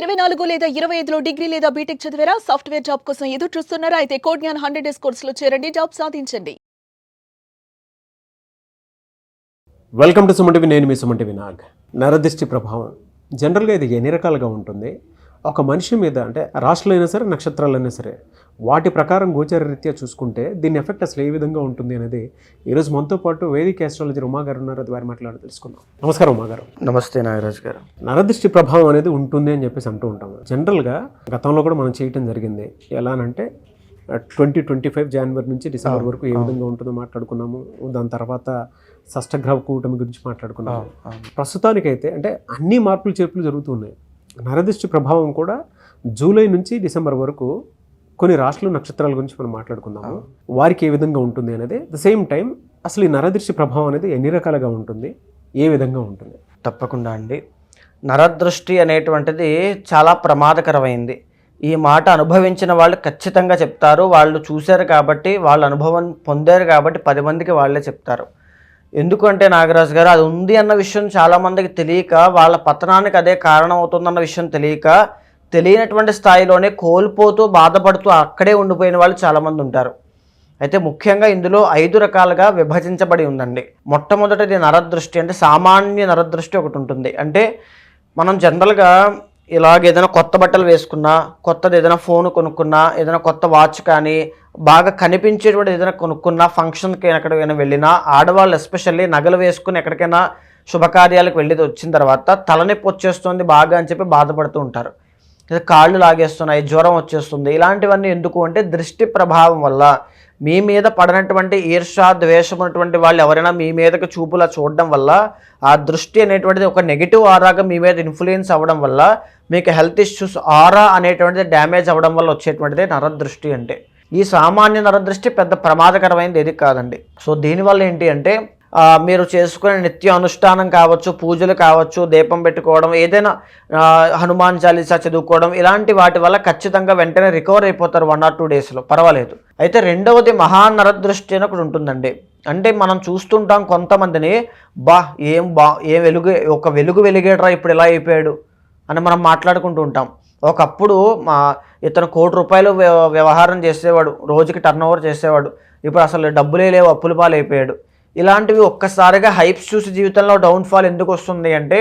24 లేదా 25లో డిగ్రీ లేదా బీటెక్ చదివారా? సాఫ్ట్వేర్ జాబ్ కోసం ఎదురు చూస్తున్నారా? అయితే కోడ్ జ్ఞాన్ 100 డేస్ కోర్సులో చేరండి, జాబ్ సాధించండి. Welcome to Suman TV. నేను మీ సుమన్ టీవీ నాగ్. నరదృష్టి ప్రభావం జనరల్గా ఇది ఎన్ని రకాలుగా ఉంటుంది? ఒక మనిషి మీద, అంటే రాశులు అయినా సరే నక్షత్రాలైనా సరే, వాటి ప్రకారం గోచర రీత్యా చూసుకుంటే దీని ఎఫెక్ట్ అసలు ఏ విధంగా ఉంటుంది అనేది ఈరోజు మనతో పాటు వేదిక ఆస్ట్రాలజర్ ఉమా గారు ఉన్నారు. అది వారి మాట్లాడి తెలుసుకుందాం. నమస్కారం ఉమా గారు. నమస్తే నాగరాజ్ గారు. నరదృష్టి ప్రభావం అనేది ఉంటుంది అని చెప్పేసి అంటూ ఉంటాము. జనరల్గా గతంలో కూడా మనం చేయటం జరిగింది. ఎలా అంటే 2025 జనవరి నుంచి డిసెంబర్ వరకు ఏ విధంగా ఉంటుందో మాట్లాడుకున్నాము. దాని తర్వాత షష్టగ్రహ కూటమి గురించి మాట్లాడుకున్నాము. ప్రస్తుతానికైతే అంటే అన్ని మార్పులు చేర్పులు జరుగుతున్నాయి. నరదృష్టి ప్రభావం కూడా జూలై నుంచి డిసెంబర్ వరకు కొన్ని రాశులు నక్షత్రాల గురించి మనం మాట్లాడుకున్నాము. వారికి ఏ విధంగా ఉంటుంది అనేది, ద సేమ్ టైం అసలు ఈ నరదృష్టి ప్రభావం అనేది ఎన్ని రకాలుగా ఉంటుంది, ఏ విధంగా ఉంటుంది? తప్పకుండా అండి. నరదృష్టి అనేటువంటిది చాలా ప్రమాదకరమైంది. ఈ మాట అనుభవించిన వాళ్ళు ఖచ్చితంగా చెప్తారు. వాళ్ళు చూశారు కాబట్టి, వాళ్ళ అనుభవం పొందారు కాబట్టి 10 మందికి వాళ్ళే చెప్తారు. ఎందుకంటే నాగరాజు గారు, అది ఉంది అన్న విషయం చాలామందికి తెలియక, వాళ్ళ పతనానికి అదే కారణం అవుతుందన్న విషయం తెలియక, తెలియనటువంటి స్థాయిలోనే కోల్పోతూ బాధపడుతూ అక్కడే ఉండిపోయిన వాళ్ళు చాలామంది ఉంటారు. అయితే ముఖ్యంగా ఇందులో 5 రకాలుగా విభజించబడి ఉందండి. మొట్టమొదటిది నరదృష్టి, అంటే సామాన్య నరదృష్టి ఒకటి ఉంటుంది. అంటే మనం జనరల్గా ఇలాగ ఏదైనా కొత్త బట్టలు వేసుకున్నా, కొత్తది ఏదైనా ఫోన్ కొనుక్కున్నా, ఏదైనా కొత్త వాచ్ కానీ, బాగా కనిపించేటువంటి ఏదైనా కొనుక్కున్నా, ఫంక్షన్కి ఎక్కడికైనా వెళ్ళినా, ఆడవాళ్ళు ఎస్పెషల్లీ నగలు వేసుకుని ఎక్కడికైనా శుభకార్యాలకు వెళ్ళి వచ్చిన తర్వాత తలనొప్పి వచ్చేస్తుంది బాగా అని చెప్పి బాధపడుతూ ఉంటారు. కాళ్ళు లాగేస్తున్నాయి, జ్వరం వచ్చేస్తుంది. ఇలాంటివన్నీ ఎందుకు అంటే దృష్టి ప్రభావం వల్ల, మీ మీద పడినటువంటి ఈర్ష్య ద్వేషం ఉన్నటువంటి వాళ్ళు ఎవరైనా మీ మీదకి చూపులా చూడడం వల్ల, ఆ దృష్టి అనేటువంటిది ఒక నెగిటివ్ ఆరాగా మీ మీద ఇన్ఫ్లుయెన్స్ అవ్వడం వల్ల, మీకు హెల్త్ ఇష్యూస్ ఆరా అనేటువంటిది డ్యామేజ్ అవ్వడం వల్ల వచ్చేటువంటిది నరదృష్టి. అంటే ఈ సామాన్య నరదృష్టి పెద్ద ప్రమాదకరమైనది ఏది కాదండి. సో దీనివల్ల ఏంటి అంటే, మీరు చేసుకునే నిత్య అనుష్ఠానం కావచ్చు, పూజలు కావచ్చు, దీపం పెట్టుకోవడం, ఏదైనా హనుమాన్ చాలీసా చదువుకోవడం, ఇలాంటి వాటి వల్ల ఖచ్చితంగా వెంటనే రికవర్ అయిపోతారు 1 or 2 డేస్లో, పర్వాలేదు. అయితే రెండవది మహానరదృష్టి అని ఒకటి ఉంటుందండి. అంటే మనం చూస్తుంటాం కొంతమందిని, ఏం వెలుగు వెలిగేట్రా ఇప్పుడు ఇలా అయిపోయాడు అని మనం మాట్లాడుకుంటూ ఉంటాం. ఒకప్పుడు ఇతను ₹1 కోటి వ్యవహారం చేసేవాడు, రోజుకి టర్న్ చేసేవాడు, ఇప్పుడు అసలు డబ్బులే లేవు, అప్పుల పాలు అయిపోయాడు. ఇలాంటివి ఒక్కసారిగా హైప్స్ చూసి జీవితంలో డౌన్ఫాల్ ఎందుకు వస్తుంది అంటే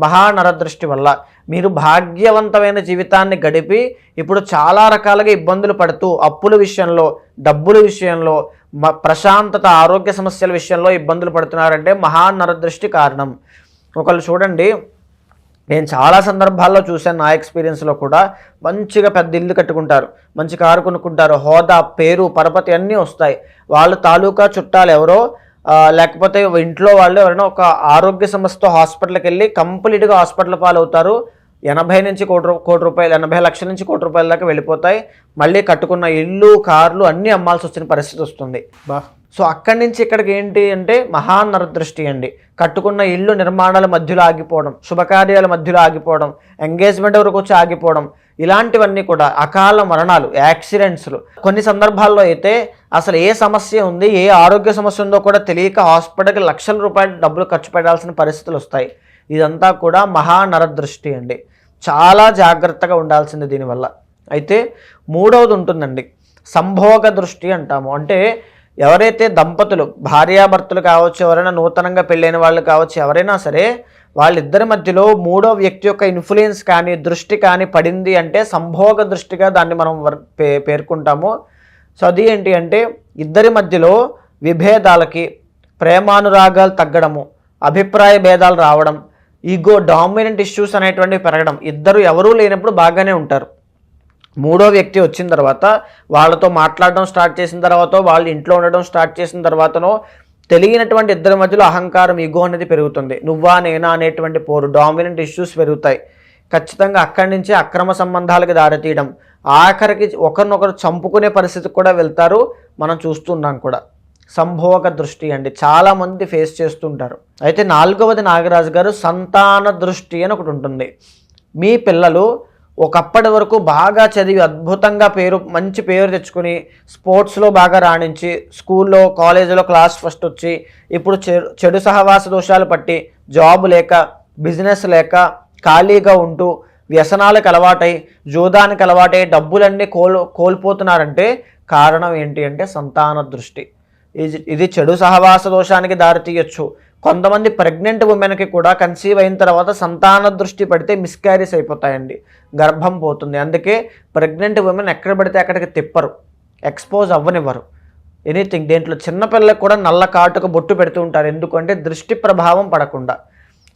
మహానరదృష్టి వల్ల. మీరు భాగ్యవంతమైన జీవితాన్ని గడిపి ఇప్పుడు చాలా రకాలుగా ఇబ్బందులు పడుతూ, అప్పుల విషయంలో, డబ్బుల విషయంలో, ప్రశాంతత, ఆరోగ్య సమస్యల విషయంలో ఇబ్బందులు పడుతున్నారంటే మహానరదృష్టి కారణం. ఒకళ్ళు చూడండి, నేను చాలా సందర్భాల్లో చూశాను, నా ఎక్స్పీరియన్స్లో కూడా. మంచిగా పెద్ద ఇల్లు కట్టుకుంటారు, మంచి కారు కొనుక్కుంటారు, హోదా, పేరు, పరపతి అన్నీ వస్తాయి. వాళ్ళు తాలూకా చుట్టాలు ఎవరో, లేకపోతే ఇంట్లో వాళ్ళు ఎవరైనా ఒక ఆరోగ్య సమస్యతో హాస్పిటల్కి వెళ్ళి కంప్లీట్గా హాస్పిటల్ పాలవుతారు. 80 నుంచి కోటి రూపాయలు, 80 లక్షల నుంచి ₹1 కోటి దాకా వెళ్ళిపోతాయి. మళ్ళీ కట్టుకున్న ఇల్లు, కార్లు అన్నీ అమ్మాల్సి వచ్చిన పరిస్థితి వస్తుంది. సో అక్కడి నుంచి ఇక్కడికి ఏంటి అంటే మహానరదృష్టి అండి. కట్టుకున్న ఇల్లు నిర్మాణాల మధ్యలో ఆగిపోవడం, శుభకార్యాల మధ్యలో ఆగిపోవడం, ఎంగేజ్మెంట్ వరకు వచ్చి ఆగిపోవడం, ఇలాంటివన్నీ కూడా అకాల మరణాలు, యాక్సిడెంట్స్లు. కొన్ని సందర్భాల్లో అయితే అసలు ఏ సమస్య ఉంది, ఏ ఆరోగ్య సమస్య ఉందో కూడా తెలియక హాస్పిటల్కి లక్షల రూపాయలు డబ్బులు ఖర్చు పెట్టాల్సిన పరిస్థితులు వస్తాయి. ఇదంతా కూడా మహానరదృష్టి అండి. చాలా జాగ్రత్తగా ఉండాల్సింది దీనివల్ల. అయితే మూడవది ఉంటుందండి, సంభోగ దృష్టి అంటాము. అంటే ఎవరైతే దంపతులు, భార్యాభర్తలు కావచ్చు, ఎవరైనా నూతనంగా పెళ్ళైన వాళ్ళు కావచ్చు, ఎవరైనా సరే వాళ్ళిద్దరి మధ్యలో మూడో వ్యక్తి యొక్క ఇన్ఫ్లుయెన్స్ కానీ, దృష్టి కానీ పడింది అంటే సంభోగ దృష్టిగా దాన్ని మనం పేర్కొంటాము. సో అది ఏంటి అంటే ఇద్దరి మధ్యలో విభేదాలకి, ప్రేమానురాగాలు తగ్గడము, అభిప్రాయ భేదాలు రావడం, ఈగో డామినెంట్ ఇష్యూస్ అనేటువంటివి పెరగడం. ఇద్దరు ఎవరూ లేనప్పుడు బాగానే ఉంటారు. మూడో వ్యక్తి వచ్చిన తర్వాత, వాళ్ళతో మాట్లాడడం స్టార్ట్ చేసిన తర్వాత, వాళ్ళు ఇంట్లో ఉండడం స్టార్ట్ చేసిన తర్వాతనో తెలియనటువంటి ఇద్దరి మధ్యలో అహంకారం, ఈగో అనేది పెరుగుతుంది. నువ్వా నేనా అనేటువంటి పోరు, డామినెంట్ ఇష్యూస్ పెరుగుతాయి. ఖచ్చితంగా అక్కడి నుంచి అక్రమ సంబంధాలకు దారితీయడం, ఆఖరికి ఒకరినొకరు చంపుకునే పరిస్థితికి కూడా వెళ్తారు. మనం చూస్తున్నాం కూడా. సంభోగ దృష్టి అండి, చాలామంది ఫేస్ చేస్తుంటారు. అయితే 4వది నాగరాజు గారు, సంతాన దృష్టి అని ఒకటి ఉంటుంది. మీ పిల్లలు ఒకప్పటి వరకు బాగా చదివి అద్భుతంగా మంచి పేరు తెచ్చుకుని స్పోర్ట్స్లో బాగా రాణించి, స్కూల్లో, కాలేజీలో క్లాస్ ఫస్ట్ వచ్చి, ఇప్పుడు చెడు సహవాస దోషాలు పట్టి జాబ్ లేక, బిజినెస్ లేక, ఖాళీగా ఉంటూ వ్యసనాలకు అలవాటై జూదానికి అలవాటై డబ్బులన్నీ కోల్పోతున్నారంటే కారణం ఏంటి అంటే సంతాన దృష్టి. ఇది చెడు సహవాస దోషానికి దారితీయచ్చు. కొంతమంది ప్రెగ్నెంట్ ఉమెన్కి కూడా కన్సీవ్ అయిన తర్వాత సంతాన దృష్టి పడితే మిస్క్యారీస్ అయిపోతాయండి, గర్భం పోతుంది. అందుకే ప్రెగ్నెంట్ ఉమెన్ ఎక్కడ పడితే అక్కడికి తిప్పరు, ఎక్స్పోజ్ అవ్వనివ్వరు ఎనీథింగ్. దేంట్లో చిన్నపిల్లలకు కూడా నల్ల కాటుకు బొట్టు పెడుతూ ఉంటారు, ఎందుకంటే దృష్టి ప్రభావం పడకుండా.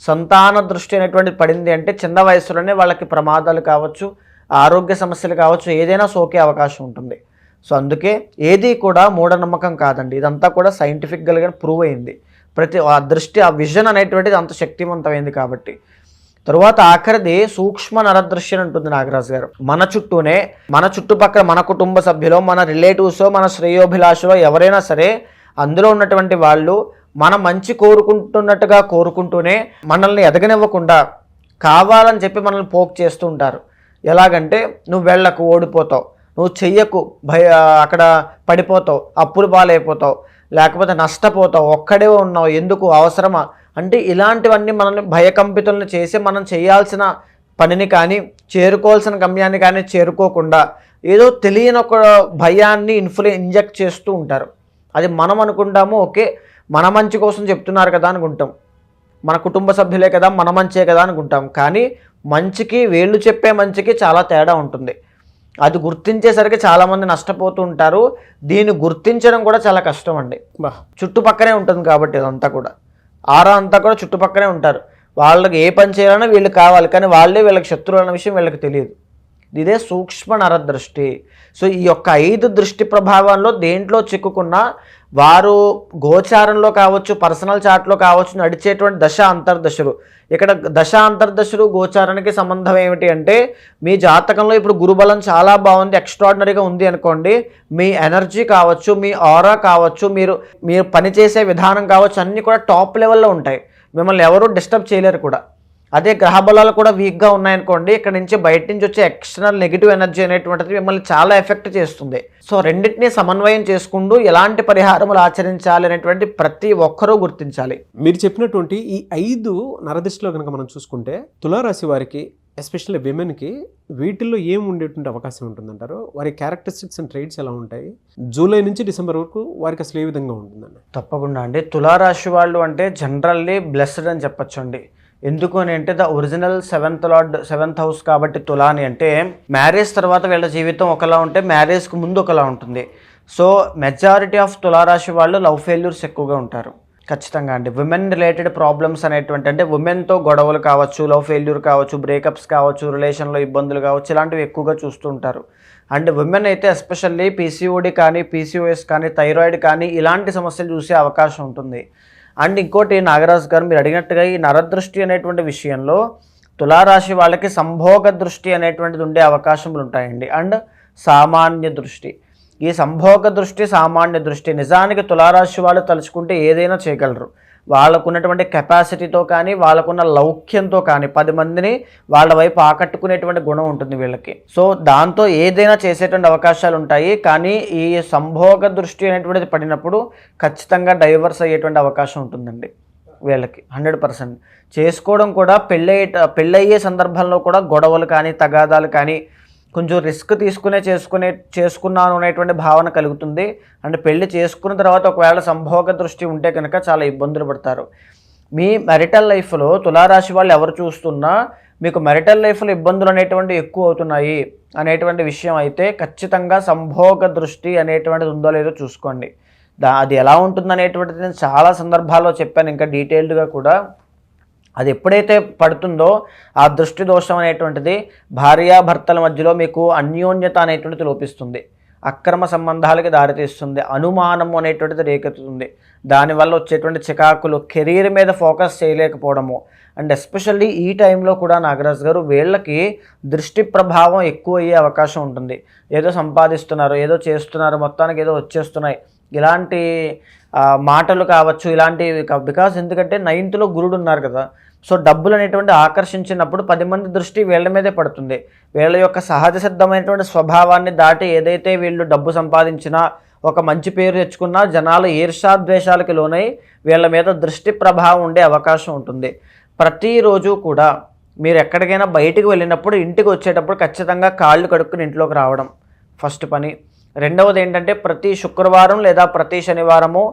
సంతాన దృష్టి అనేటువంటిది పడింది అంటే చిన్న వయసులోనే వాళ్ళకి ప్రమాదాలు కావచ్చు, ఆరోగ్య సమస్యలు కావచ్చు, ఏదైనా సోకే అవకాశం ఉంటుంది. సో అందుకే ఏది కూడా మూఢనమ్మకం కాదండి, ఇదంతా కూడా సైంటిఫిక్గా ప్రూవ్ అయింది. ఆ దృష్టి, ఆ విజన్ అనేటువంటిది అంత శక్తివంతమైంది కాబట్టి. తరువాత ఆఖరిది సూక్ష్మ నరదృష్టి అని ఉంటుంది నాగరాజు గారు. మన చుట్టూనే, మన చుట్టుపక్కల, మన కుటుంబ సభ్యులో, మన రిలేటివ్సో, మన శ్రేయోభిలాషలో ఎవరైనా సరే అందులో ఉన్నటువంటి వాళ్ళు మన మంచి కోరుకుంటున్నట్టుగా కోరుకుంటూనే మనల్ని ఎదగనివ్వకుండా కావాలని చెప్పి మనల్ని పోక్ చేస్తూ ఉంటారు. ఎలాగంటే నువ్వు వెళ్ళకు, ఓడిపోతావు, నువ్వు చెయ్యకు, అక్కడ పడిపోతావు, అప్పులు పాలైపోతావు, లేకపోతే నష్టపోతావు, ఒక్కడే ఉన్నావు, ఎందుకు, అవసరమా అంటే ఇలాంటివన్నీ మనల్ని భయకంపితులను చేసి మనం చేయాల్సిన పనిని కానీ చేరుకోవాల్సిన గమ్యాన్ని కానీ చేరుకోకుండా ఏదో తెలియని ఒక భయాన్ని ఇంజెక్ట్ చేస్తూ ఉంటారు. అది మనం అనుకుంటాము, ఓకే మన మంచి కోసం చెప్తున్నారు కదా అనుకుంటాం, మన కుటుంబ సభ్యులే కదా, మన మంచే కదా అనుకుంటాం. కానీ మంచికి, వీళ్ళు చెప్పే మంచికి చాలా తేడా ఉంటుంది. అది గుర్తించేసరికి చాలామంది నష్టపోతూ ఉంటారు. దీన్ని గుర్తించడం కూడా చాలా కష్టం అండి. చుట్టుపక్కనే ఉంటుంది కాబట్టి ఇదంతా కూడా, ఆరా అంతా కూడా చుట్టుపక్కనే ఉంటారు. వాళ్ళకి ఏ పని చేయాలన్నా వీళ్ళు కావాలి, కానీ వాళ్ళే వీళ్ళకి శత్రువులు అన్న విషయం వీళ్ళకి తెలియదు. ఇదే సూక్ష్మ నరదృష్టి. సో ఈ యొక్క 5 దృష్టి ప్రభావంలో దేంట్లో చిక్కుకున్నా వారు గోచారంలో కావచ్చు, పర్సనల్ చార్ట్లో కావచ్చు, నడిచేటువంటి దశ అంతర్దశలు. ఇక్కడ దశ అంతర్దశలు గోచారానికి సంబంధం ఏమిటి అంటే, మీ జాతకంలో ఇప్పుడు గురుబలం చాలా బాగుంది, ఎక్స్ట్రాడినరీగా ఉంది అనుకోండి, మీ ఎనర్జీ కావచ్చు, మీ ఆరా కావచ్చు, మీరు పనిచేసే విధానం కావచ్చు, అన్నీ కూడా టాప్ లెవెల్లో ఉంటాయి. మిమ్మల్ని ఎవరూ డిస్టర్బ్ చేయలేరు కూడా. అదే గ్రహ బలాలు కూడా వీక్గా ఉన్నాయనుకోండి, ఇక్కడ నుంచి బయట నుంచి వచ్చే ఎక్స్టర్నల్ నెగిటివ్ ఎనర్జీ అనేటువంటిది మిమ్మల్ని చాలా ఎఫెక్ట్ చేస్తుంది. సో రెండింటినీ సమన్వయం చేసుకుంటూ ఎలాంటి పరిహారములు ఆచరించాలి అనేటువంటి ప్రతి ఒక్కరూ గుర్తించాలి. మీరు చెప్పినటువంటి ఈ 5 నరదృష్టిలో కనుక మనం చూసుకుంటే తులారాశి వారికి, ఎస్పెషల్లీ విమెన్కి వీటిల్లో ఏం ఉండేటువంటి అవకాశం ఉంటుందంటారు? వారి క్యారెక్టరిస్టిక్స్ అండ్ ట్రైట్స్ ఎలా ఉంటాయి? జూలై నుంచి డిసెంబర్ వరకు వారికి అసలు ఏ విధంగా ఉంటుందండి? తప్పకుండా అండి. తులారాశి వాళ్ళు అంటే జనరల్లీ బ్లెస్డ్ అని చెప్పచ్చు అండి. ఎందుకు అని అంటే ద ఒరిజినల్ 7th హౌస్ కాబట్టి తులాని అంటే మ్యారేజ్ తర్వాత వీళ్ళ జీవితం ఒకలా ఉంటే మ్యారేజ్కి ముందు ఒకలా ఉంటుంది. సో మెజారిటీ ఆఫ్ తులారాశి వాళ్ళు లవ్ ఫెయిల్యూర్స్ ఎక్కువగా ఉంటారు ఖచ్చితంగా అండి. విమెన్ రిలేటెడ్ ప్రాబ్లమ్స్ అనేటువంటి, అంటే ఉమెన్తో గొడవలు కావచ్చు, లవ్ ఫెయిల్యూర్ కావచ్చు, బ్రేకప్స్ కావచ్చు, రిలేషన్లో ఇబ్బందులు కావచ్చు, ఇలాంటివి ఎక్కువగా చూస్తూ ఉంటారు. అండ్ విమెన్ అయితే ఎస్పెషల్లీ పీసీఓడి కానీ, పీసీఓఎస్ కానీ, థైరాయిడ్ కానీ ఇలాంటి సమస్యలు చూసే అవకాశం ఉంటుంది. అండ్ ఇంకోటి నాగరాజు గారు మీరు అడిగినట్టుగా ఈ నరదృష్టి అనేటువంటి విషయంలో తులారాశి వాళ్ళకి సంభోగ దృష్టి అనేటువంటిది ఉండే అవకాశములు ఉంటాయండి. అండ్ సామాన్య దృష్టి. ఈ సంభోగ దృష్టి, సామాన్య దృష్టి నిజానికి తులారాశి వాళ్ళు తలుచుకుంటే ఏదైనా చేయగలరు. వాళ్ళకున్నటువంటి కెపాసిటీతో కానీ, వాళ్ళకున్న లౌక్యంతో కానీ 10 మందిని వాళ్ళ వైపు ఆకట్టుకునేటువంటి గుణం ఉంటుంది వీళ్ళకి. సో దాంతో ఏదైనా చేసేటువంటి అవకాశాలు ఉంటాయి. కానీ ఈ సంభోగ దృష్టి అనేటువంటిది పడినప్పుడు ఖచ్చితంగా డైవర్స్ అయ్యేటువంటి అవకాశం ఉంటుందండి వీళ్ళకి 100%. చేసుకోవడం కూడా పెళ్ళయ్యే సందర్భంలో కూడా గొడవలు కానీ, తగాదాలు కానీ, కొంచెం రిస్క్ చేసుకున్నాను అనేటువంటి భావన కలుగుతుంది. అండ్ పెళ్లి చేసుకున్న తర్వాత ఒకవేళ సంభోగ దృష్టి ఉంటే కనుక చాలా ఇబ్బందులు పడతారు. మీ మెరిటల్ లైఫ్లో తులారాశి వాళ్ళు ఎవరు చూస్తున్నా మీకు మెరిటల్ లైఫ్లో ఇబ్బందులు అనేటువంటి ఎక్కువ అవుతున్నాయి అనేటువంటి విషయం అయితే ఖచ్చితంగా సంభోగ దృష్టి అనేటువంటిది ఉందో లేదో చూసుకోండి. అది ఎలా ఉంటుంది అనేటువంటిది నేను చాలా సందర్భాల్లో చెప్పాను, ఇంకా డీటెయిల్డ్గా కూడా. అది ఎప్పుడైతే పడుతుందో ఆ దృష్టి దోషం అనేటువంటిది భార్యాభర్తల మధ్యలో మీకు అన్యోన్యత అనేటువంటిది లోపిస్తుంది, అక్రమ సంబంధాలకి దారితీస్తుంది, అనుమానం అనేటువంటిది రేకెత్తుతుంది. దానివల్ల వచ్చేటువంటి చికాకులు, కెరీర్ మీద ఫోకస్ చేయలేకపోవడము. అండ్ ఎస్పెషల్లీ ఈ టైంలో కూడా నాగరాజు గారు వీళ్ళకి దృష్టి ప్రభావం ఎక్కువ అయ్యే అవకాశం ఉంటుంది. ఏదో సంపాదిస్తున్నారు, ఏదో చేస్తున్నారు, మొత్తానికి ఏదో వచ్చేస్తున్నాయి, ఇలాంటి మాటలు కావచ్చు, ఇలాంటివి. బికాజ్ ఎందుకంటే 9th గురుడు ఉన్నారు కదా. సో డబ్బులు అనేటువంటి ఆకర్షించినప్పుడు 10 మంది దృష్టి వీళ్ళ మీదే పడుతుంది. వీళ్ళ యొక్క సహజ సిద్ధమైనటువంటి స్వభావాన్ని దాటి ఏదైతే వీళ్ళు డబ్బు సంపాదించినా, ఒక మంచి పేరు తెచ్చుకున్నా, జనాలు ఈర్ష్యాద్వేషాలకి లోనై వీళ్ళ మీద దృష్టి ప్రభావం ఉండే అవకాశం ఉంటుంది. ప్రతిరోజు కూడా మీరు ఎక్కడికైనా బయటికి వెళ్ళినప్పుడు ఇంటికి వచ్చేటప్పుడు ఖచ్చితంగా కాళ్ళు కడుక్కుని ఇంట్లోకి రావడం ఫస్ట్ పని. రెండవది ఏంటంటే ప్రతి శుక్రవారం లేదా ప్రతి శనివారము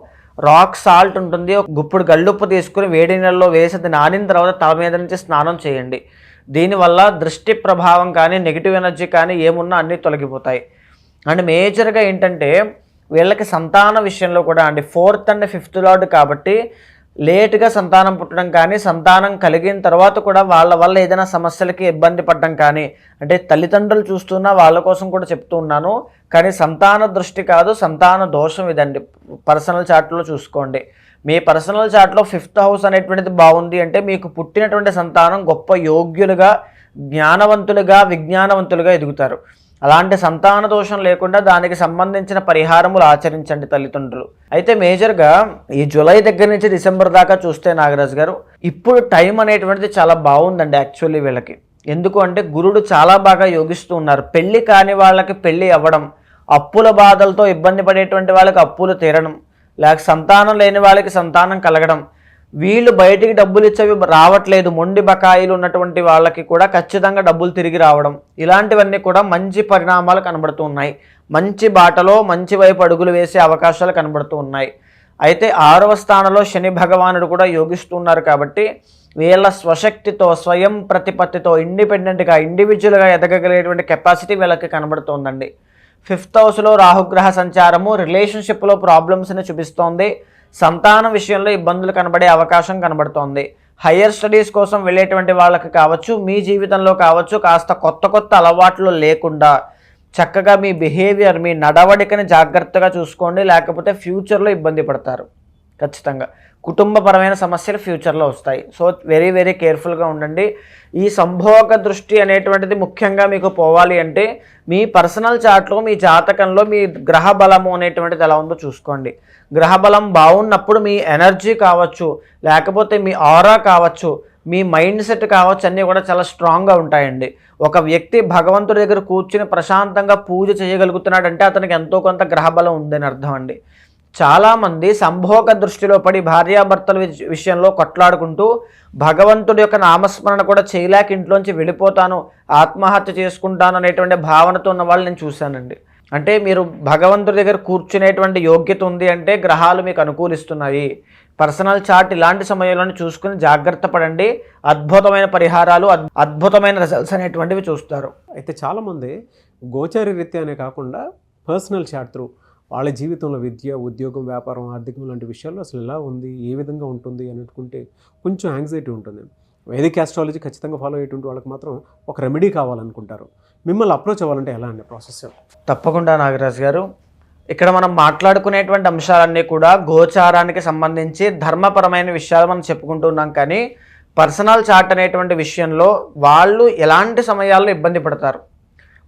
రాక్ సాల్ట్ ఉంటుంది, ఒక గుప్పుడు గల్లుప్పు తీసుకుని వేడి నీళ్ళలో వేసి అది నానిన తర్వాత తల మీద నుంచి స్నానం చేయండి. దీనివల్ల దృష్టి ప్రభావం కానీ నెగిటివ్ ఎనర్జీ కానీ ఏమున్నా అన్నీ తొలగిపోతాయి. అండ్ మేజర్గా ఏంటంటే వీళ్ళకి సంతాన విషయంలో కూడా అండి 4th and 5th లార్డ్ కాబట్టి లేటుగా సంతానం పుట్టడం కానీ సంతానం కలిగిన తర్వాత కూడా వాళ్ళ వల్ల ఏదైనా సమస్యలకి ఇబ్బంది పడడం కానీ, అంటే తల్లిదండ్రులు చూస్తున్నా వాళ్ళ కోసం కూడా చెప్తూ ఉన్నాను, కానీ సంతాన దృష్టి కాదు సంతాన దోషం ఇదండి. పర్సనల్ చార్ట్లో చూసుకోండి. మీ పర్సనల్ చార్ట్లో 5th హౌస్ అనేటువంటిది బాగుంది అంటే మీకు పుట్టినటువంటి సంతానం గొప్ప యోగ్యులుగా, జ్ఞానవంతులుగా, విజ్ఞానవంతులుగా ఎదుగుతారు. అలాంటి సంతాన దోషం లేకుండా దానికి సంబంధించిన పరిహారములు ఆచరించండి తల్లిదండ్రులు. అయితే మేజర్గా ఈ జూలై దగ్గర నుంచి డిసెంబర్ దాకా చూస్తే నాగరాజు గారు ఇప్పుడు టైం అనేటువంటిది చాలా బాగుందండి యాక్చువల్లీ వీళ్ళకి. ఎందుకు అంటే గురుడు చాలా బాగా యోగిస్తూ ఉన్నారు. పెళ్లి కాని వాళ్ళకి పెళ్లి అవ్వడం, అప్పుల బాధలతో ఇబ్బంది పడేటువంటి వాళ్ళకి అప్పులు తీరడం, లేక సంతానం లేని వాళ్ళకి సంతానం కలగడం, వీళ్ళు బయటికి డబ్బులు ఇచ్చేవి రావట్లేదు మొండి బకాయిలు ఉన్నటువంటి వాళ్ళకి కూడా ఖచ్చితంగా డబ్బులు తిరిగి రావడం, ఇలాంటివన్నీ కూడా మంచి పరిణామాలు కనబడుతూ ఉన్నాయి. మంచి బాటలో మంచి వైపు అడుగులు వేసే అవకాశాలు కనబడుతూ ఉన్నాయి. అయితే 6వ స్థానంలో శని భగవానుడు కూడా యోగిస్తున్నారు కాబట్టి వీళ్ళ స్వశక్తితో, స్వయం ప్రతిపత్తితో, ఇండిపెండెంట్గా, ఇండివిజువల్గా ఎదగగలిగేటువంటి కెపాసిటీ వీళ్ళకి కనబడుతోందండి. 5th హౌస్లో రాహుగ్రహ సంచారము రిలేషన్షిప్లో ప్రాబ్లమ్స్ని చూపిస్తోంది. సంతానం విషయంలో ఇబ్బందులు కనబడే అవకాశం కనబడుతోంది. హయ్యర్ స్టడీస్ కోసం వెళ్ళేటువంటి వాళ్ళకి కావచ్చు, మీ జీవితంలో కావచ్చు, కాస్త కొత్త అలవాట్లు లేకుండా చక్కగా మీ బిహేవియర్, మీ నడవడికని జాగ్రత్తగా చూసుకోండి, లేకపోతే ఫ్యూచర్లో ఇబ్బంది పడతారు ఖచ్చితంగా. కుటుంబపరమైన సమస్యలు ఫ్యూచర్లో వస్తాయి. సో వెరీ వెరీ కేర్ఫుల్గా ఉండండి. ఈ సంభోగ దృష్టి అనేటువంటిది ముఖ్యంగా మీకు పోవాలి అంటే మీ పర్సనల్ చార్ట్లో, మీ జాతకంలో మీ గ్రహ బలము అనేటువంటిది ఎలా ఉందో చూసుకోండి. గ్రహ బలం బాగున్నప్పుడు మీ ఎనర్జీ కావచ్చు, లేకపోతే మీ ఆరా కావచ్చు, మీ మైండ్ సెట్ కావచ్చు, అన్నీ కూడా చాలా స్ట్రాంగ్గా ఉంటాయండి. ఒక వ్యక్తి భగవంతుడి దగ్గర కూర్చుని ప్రశాంతంగా పూజ చేయగలుగుతున్నాడంటే అతనికి ఎంతో కొంత గ్రహబలం ఉందని అర్థం అండి. చాలామంది సంభోగ దృష్టిలో పడి భార్యాభర్తల విషయంలో కొట్లాడుకుంటూ భగవంతుడి యొక్క నామస్మరణ కూడా చేయలేక ఇంట్లోంచి వెళ్ళిపోతాను, ఆత్మహత్య చేసుకుంటాను అనేటువంటి భావనతో ఉన్న వాళ్ళు నేను చూశానండి. అంటే మీరు భగవంతుడి దగ్గర కూర్చునేటువంటి యోగ్యత ఉంది అంటే గ్రహాలు మీకు అనుకూలిస్తున్నాయి. పర్సనల్ చార్ట్ ఇలాంటి సమయంలో చూసుకుని జాగ్రత్త పడండి. అద్భుతమైన పరిహారాలు, అద్భుతమైన రిజల్ట్స్ అనేటువంటివి చూస్తారు. అయితే చాలామంది గోచార రీత్యా అనే కాకుండా పర్సనల్ చార్ట్ త్రూ వాళ్ళ జీవితంలో విద్య, ఉద్యోగం, వ్యాపారం, ఆర్థికం లాంటి విషయాల్లో అసలు ఎలా ఉంది, ఏ విధంగా ఉంటుంది అనుకుంటే కొంచెం యాంగ్జైటీ ఉంటుంది. వేదిక్ ఆస్ట్రాలజీ ఖచ్చితంగా ఫాలో అయ్యేటువంటి వాళ్ళకి మాత్రం ఒక రెమెడీ కావాలనుకుంటారు. మిమ్మల్ని అప్రోచ్ అవ్వాలంటే ఎలా అండి ప్రాసెస్? తప్పకుండా నాగరాజు గారు, ఇక్కడ మనం మాట్లాడుకునేటువంటి అంశాలన్నీ కూడా గోచారానికి సంబంధించి ధర్మపరమైన విషయాలు మనం చెప్పుకుంటున్నాం. కానీ పర్సనల్ చార్ట్ అనేటువంటి విషయంలో వాళ్ళు ఎలాంటి సమయాల్లో ఇబ్బంది పడతారు,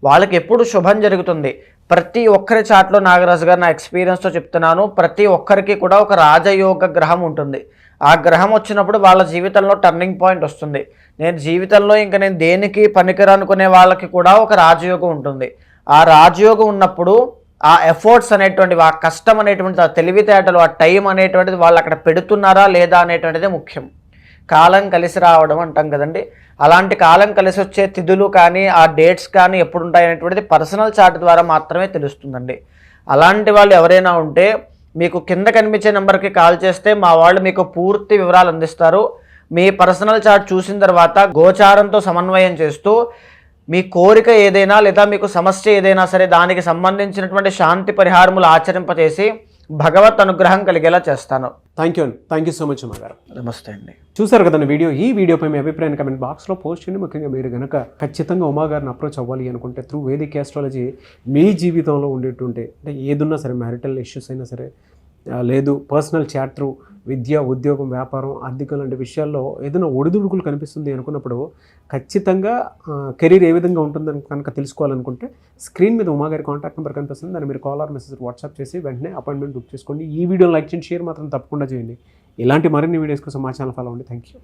వాళ్ళకి ఎప్పుడు శుభం జరుగుతుంది. ప్రతి ఒక్కరి చార్ట్లో నాగరాజు గారు నా ఎక్స్పీరియన్స్తో చెప్తున్నాను, ప్రతి ఒక్కరికి కూడా ఒక రాజయోగ గ్రహం ఉంటుంది. ఆ గ్రహం వచ్చినప్పుడు వాళ్ళ జీవితంలో టర్నింగ్ పాయింట్ వస్తుంది. నేను జీవితంలో నేను దేనికి పనికిరనుకునే వాళ్ళకి కూడా ఒక రాజయోగం ఉంటుంది. ఆ రాజయోగం ఉన్నప్పుడు ఆ ఎఫర్ట్స్ అనేటువంటివి, ఆ కష్టం అనేటువంటిది, ఆ తెలివితేటలు, ఆ టైం అనేటువంటిది వాళ్ళు అక్కడ పెడుతున్నారా లేదా అనేటువంటిది ముఖ్యం. కాలం కలిసి రావడం అంటాం కదండి, అలాంటి కాలం కలిసి వచ్చే తిథులు కానీ ఆ డేట్స్ కానీ ఎప్పుడు ఉంటాయి అనేటువంటిది పర్సనల్ చార్ట్ ద్వారా మాత్రమే తెలుస్తుందండి. అలాంటి వాళ్ళు ఎవరైనా ఉంటే మీకు కింద కనిపించే నెంబర్కి కాల్ చేస్తే మా వాళ్ళు మీకు పూర్తి వివరాలు అందిస్తారు. మీ పర్సనల్ చార్ట్ చూసిన తర్వాత గోచారంతో సమన్వయం చేస్తూ మీ కోరిక ఏదైనా లేదా మీకు సమస్య ఏదైనా సరే దానికి సంబంధించినటువంటి శాంతి పరిహారములు ఆచరింపచేసి భగవత్ అనుగ్రహం కలిగేలా చేస్తాను. థ్యాంక్ యూ సో మచ్ అమ్మగారు. నమస్తే అండి. చూసారు కదండి వీడియో. ఈ వీడియోపై మీ అభిప్రాయాన్ని కమెంట్ బాక్స్లో పోస్ట్ చేయండి. ముఖ్యంగా మీరు కనుక ఖచ్చితంగా ఉమాగారిని అప్రోచ్ అవ్వాలి అనుకుంటే త్రూ వేదిక్ ఆస్ట్రాలజీ మీ జీవితంలో ఉండేటువంటి అంటే ఏదున్నా సరే, మ్యారిటల్ ఇష్యూస్ అయినా సరే, లేదు పర్సనల్ చాట్ త్రూ విద్య, ఉద్యోగం, వ్యాపారం, ఆర్థికం లాంటి విషయాల్లో ఏదైనా ఒడిదుడుకులు కనిపిస్తుంది అనుకున్నప్పుడు ఖచ్చితంగా కెరీర్ ఏ విధంగా ఉంటుందని కనుక తెలుసుకోవాలనుకుంటే స్క్రీన్ మీద ఉమాగారి కాంటాక్ట్ నెంబర్ కనిపిస్తుంది. దాన్ని మీరు కాల్ ఆర్ మెసేజ్ వాట్సాప్ చేసి వెంటనే అపాయింట్మెంట్ బుక్ చేసుకోండి. ఈ వీడియో లైక్ చేయండి, షేర్ మాత్రం తప్పకుండా చేయండి. ఇలాంటి మరిన్ని వీడియోస్ కోసం మా ఛానల్ ఫాలో అవ్వండి. Thank you.